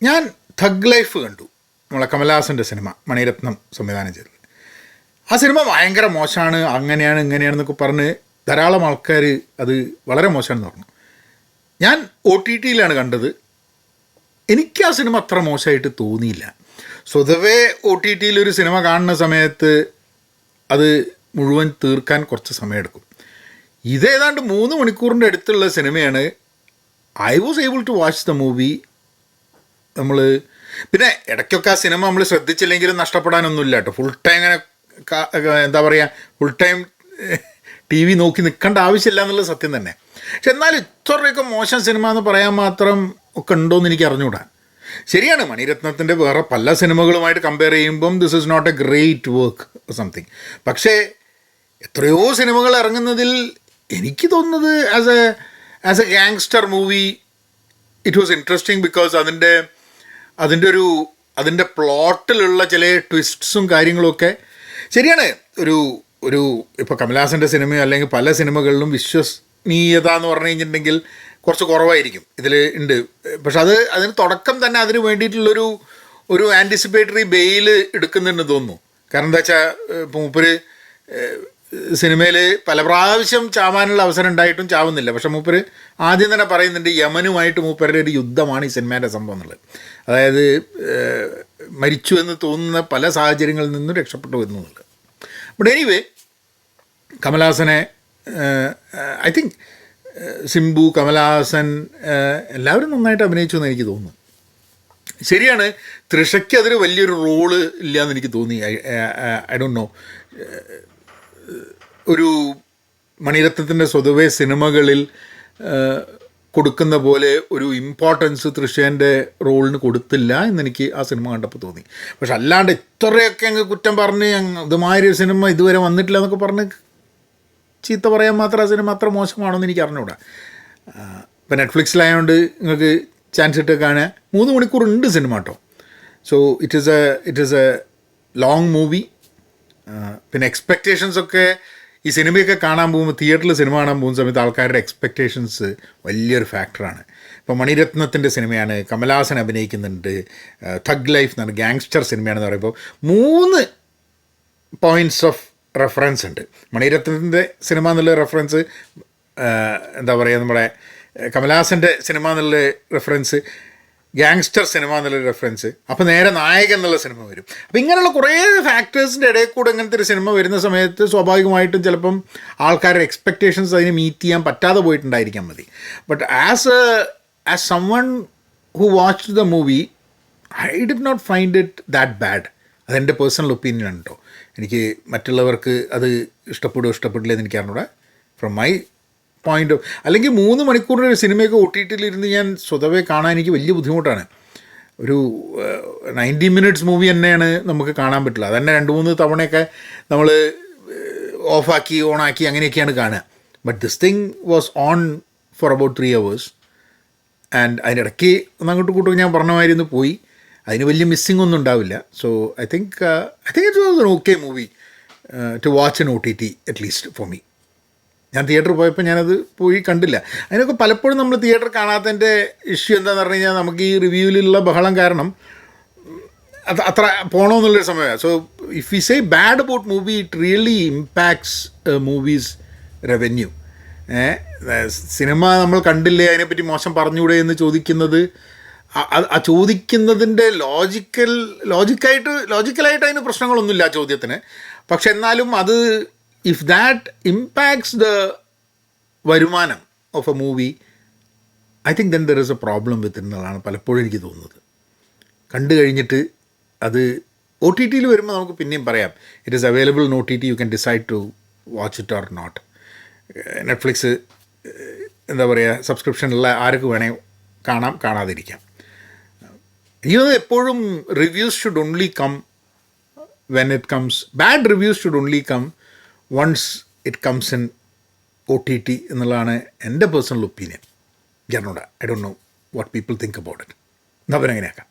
ഞാൻ thug life കണ്ടു, നമ്മളെ കമലഹാസൻ്റെ സിനിമ, മണിരത്നം സംവിധാനം ചെയ്തത്. ആ സിനിമ ഭയങ്കര മോശമാണ്, അങ്ങനെയാണ് ഇങ്ങനെയാണെന്നൊക്കെ പറഞ്ഞ് ധാരാളം ആൾക്കാർ അത് വളരെ മോശമാണെന്ന് പറഞ്ഞു. ഞാൻ OTT കണ്ടത്. എനിക്ക് ആ സിനിമ അത്ര മോശമായിട്ട് തോന്നിയില്ല. സ്വതവേ OTT ഒരു സിനിമ കാണുന്ന സമയത്ത് അത് മുഴുവൻ തീർക്കാൻ കുറച്ച് സമയമെടുക്കും. ഇതേതാണ്ട് 3 മണിക്കൂറിൻ്റെ അടുത്തുള്ള സിനിമയാണ്. I was able to watch the movie. നമ്മൾ പിന്നെ ഇടയ്ക്കൊക്കെ ആ സിനിമ നമ്മൾ ശ്രദ്ധിച്ചില്ലെങ്കിലും നഷ്ടപ്പെടാനൊന്നുമില്ല കേട്ടോ. ഫുൾ ടൈം ഇങ്ങനെ എന്താ പറയുക, ഫുൾ ടൈം TV നോക്കി നിൽക്കേണ്ട ആവശ്യമില്ല എന്നുള്ളത് സത്യം തന്നെ. പക്ഷെ എന്നാലും ഇത്രയൊക്കെ മോശം സിനിമ എന്ന് പറയാൻ മാത്രം ഒക്കെ ഉണ്ടോയെന്ന് എനിക്ക് അറിഞ്ഞുകൂടാ. ശരിയാണ്, മണിരത്നത്തിൻ്റെ വേറെ പല സിനിമകളുമായിട്ട് കമ്പയർ ചെയ്യുമ്പം this is not a great work something. പക്ഷേ എത്രയോ സിനിമകൾ ഇറങ്ങുന്നതിൽ എനിക്ക് തോന്നുന്നത് as a gangster movie it was interesting. Because അതിൻ്റെ പ്ലോട്ടിലുള്ള ചില ട്വിസ്റ്റ്സും കാര്യങ്ങളുമൊക്കെ ശരിയാണ്. ഒരു ഇപ്പോൾ കമലഹാസൻ്റെ സിനിമയോ അല്ലെങ്കിൽ പല സിനിമകളിലും വിശ്വസനീയത എന്ന് പറഞ്ഞു കഴിഞ്ഞിട്ടുണ്ടെങ്കിൽ കുറച്ച് കുറവായിരിക്കും, ഇതിൽ ഉണ്ട്. പക്ഷെ അതിന് തുടക്കം തന്നെ അതിന് വേണ്ടിയിട്ടുള്ളൊരു ആൻറ്റിസിപ്പേറ്ററി ബെയിൽ എടുക്കുന്നുണ്ടെന്ന് തോന്നുന്നു. കാരണം എന്താ വെച്ചാൽ ഇപ്പോൾ മൂപ്പര് സിനിമയിൽ പല പ്രാവശ്യം ചാവാനുള്ള അവസരം ഉണ്ടായിട്ടും ചാവുന്നില്ല. പക്ഷെ മൂപ്പര് ആദ്യം തന്നെ പറയുന്നുണ്ട് യമനുമായിട്ട് മൂപ്പരുടെ ഒരു യുദ്ധമാണ് ഈ സിനിമേൻ്റെ സംഭവം എന്നുള്ളത്. അതായത് മരിച്ചു എന്ന് തോന്നുന്ന പല സാഹചര്യങ്ങളിൽ നിന്നും രക്ഷപ്പെട്ടു വരുന്നുണ്ട്. ബട്ട് എനിവേ, കമലഹാസനെ ഐ തിങ്ക് സിംബു, കമലഹാസൻ എല്ലാവരും നന്നായിട്ട് അഭിനയിച്ചു എന്ന് എനിക്ക് തോന്നുന്നു. ശരിയാണ്, തൃഷയ്ക്ക് അതിൽ വലിയൊരു റോള് ഇല്ല എന്ന് എനിക്ക് തോന്നി. ഐ ഡോണ്ട് നോ, ഒരു മണിരത്നത്തിൻ്റെ സ്വതവേ സിനിമകളിൽ കൊടുക്കുന്ന പോലെ ഒരു ഇമ്പോർട്ടൻസ് തൃശ്ശേൻ്റെ റോളിന് കൊടുത്തില്ല എന്നെനിക്ക് ആ സിനിമ കണ്ടപ്പോൾ തോന്നി. പക്ഷെ അല്ലാണ്ട് ഇത്രയൊക്കെ അങ്ങ് കുറ്റം പറഞ്ഞ് ഇതുമാതിരി ഒരു സിനിമ ഇതുവരെ വന്നിട്ടില്ല എന്നൊക്കെ പറഞ്ഞ് ചീത്ത പറയാൻ മാത്രം ആ സിനിമ അത്ര മോശമാണെന്ന് എനിക്ക് അറിഞ്ഞൂടാ. ഇപ്പം നെറ്റ്ഫ്ലിക്സിലായതുകൊണ്ട് നിങ്ങൾക്ക് ചാൻസ് ഇട്ട് കാണുക. 3 മണിക്കൂർ ഉണ്ട് സിനിമ കേട്ടോ. So it is A long movie. പിന്നെ എക്സ്പെക്റ്റേഷൻസൊക്കെ ഈ സിനിമയൊക്കെ കാണാൻ പോകുമ്പോൾ, തിയേറ്ററിൽ സിനിമ കാണാൻ പോകുന്ന സമയത്ത് ആൾക്കാരുടെ എക്സ്പെക്റ്റേഷൻസ് വലിയൊരു ഫാക്ടറാണ്. ഇപ്പോൾ മണിരത്നത്തിൻ്റെ സിനിമയാണ്, കമലഹാസൻ അഭിനയിക്കുന്നുണ്ട്, തഗ് ലൈഫ് എന്ന് പറഞ്ഞ ഗാങ്സ്റ്റർ സിനിമയാണെന്ന് പറയുമ്പോൾ 3 പോയിൻറ്റ്സ് ഓഫ് റെഫറൻസ് ഉണ്ട്. മണിരത്നത്തിൻ്റെ സിനിമ എന്നുള്ള റെഫറൻസ്, എന്താ പറയുക, നമ്മുടെ കമലഹാസൻ്റെ സിനിമ എന്നുള്ള റെഫറൻസ്, ഗാങ്സ്റ്റർ സിനിമ എന്നുള്ളൊരു റെഫറൻസ്, അപ്പോൾ നേരെ നായകൻ എന്നുള്ള സിനിമ വരും. അപ്പോൾ ഇങ്ങനെയുള്ള കുറേ ഫാക്ടേഴ്സിൻ്റെ ഇടയിൽ കൂടെ ഇങ്ങനത്തെ ഒരു സിനിമ വരുന്ന സമയത്ത് സ്വാഭാവികമായിട്ടും ചിലപ്പം ആൾക്കാരുടെ എക്സ്പെക്റ്റേഷൻസ് അതിന് മീറ്റ് ചെയ്യാൻ പറ്റാതെ പോയിട്ടുണ്ടായിരിക്കാൻ മതി. But as someone who watched the movie, I did not find it that bad. അതെൻ്റെ പേഴ്സണൽ ഒപ്പീനിയൻ ആണ് കേട്ടോ. എനിക്ക് മറ്റുള്ളവർക്ക് അത് ഇഷ്ടപ്പെടില്ല എന്ന് എനിക്ക് അറിഞ്ഞൂടാ. ഫ്രം മൈ പോയിൻ്റ് ഓഫ്, അല്ലെങ്കിൽ 3 മണിക്കൂറിൻ്റെ ഒരു സിനിമയൊക്കെ OTT ഞാൻ സ്വതവേ കാണാൻ എനിക്ക് വലിയ ബുദ്ധിമുട്ടാണ്. ഒരു 90 മിനിറ്റ്സ് മൂവി തന്നെയാണ് നമുക്ക് കാണാൻ പറ്റില്ല. അതന്നെ 2-3 തവണയൊക്കെ നമ്മൾ ഓഫാക്കി ഓണാക്കി അങ്ങനെയൊക്കെയാണ് കാണുക. But this thing was on for about 3 hours. And അതിനിടയ്ക്ക് ഒന്നങ്ങോട്ട് കൂട്ടും ഞാൻ പറഞ്ഞ മാതിരി ഒന്ന് പോയി. അതിന് വലിയ മിസ്സിംഗ് ഒന്നും ഉണ്ടാവില്ല. So I think it was an okay movie to watch in OTT at least for me. ഞാൻ തിയേറ്ററിൽ പോയപ്പോൾ ഞാനത് പോയി കണ്ടില്ല. അതിനൊക്കെ പലപ്പോഴും നമ്മൾ തിയേറ്റർ കാണാത്തതിൻ്റെ ഇഷ്യൂ എന്താണെന്ന് പറഞ്ഞു കഴിഞ്ഞാൽ നമുക്ക് ഈ റിവ്യൂവിലുള്ള ബഹളം കാരണം അത്ര പോകണമെന്നുള്ളൊരു സമയമാണ്. So if you say bad about movie, it really impacts movies revenue. Cinema നമ്മൾ കണ്ടില്ലേ, അതിനെപ്പറ്റി മോശം പറഞ്ഞുകൂടെ എന്ന് ചോദിക്കുന്നത്, ആ ചോദിക്കുന്നതിൻ്റെ ലോജിക്കലായിട്ട് അതിന് പ്രശ്നങ്ങളൊന്നുമില്ല ആ ചോദ്യത്തിന്. പക്ഷെ എന്നാലും അത് ഇഫ് ദാറ്റ് ഇമ്പാക്ട്സ് ദ വരുമാനം of A movie, I think then there is A problem with എന്നുള്ളതാണ് പലപ്പോഴും എനിക്ക് തോന്നുന്നത്. കണ്ടു കഴിഞ്ഞിട്ട് അത് OTT വരുമ്പോൾ നമുക്ക് പിന്നെയും പറയാം, it is available in OTT, you can decide to watch it or not. Netflix എന്താ പറയുക, സബ്സ്ക്രിപ്ഷനുള്ള ആർക്ക് വേണേൽ കാണാം, കാണാതിരിക്കാം. ഇത് എപ്പോഴും reviews should only come when it comes, bad reviews should only come once it comes in OTT എന്നുള്ളതാണ് എൻ്റെ personal opinion. I don't know what people think about it. എന്നാൽ അവരങ്ങനെയാക്കാം.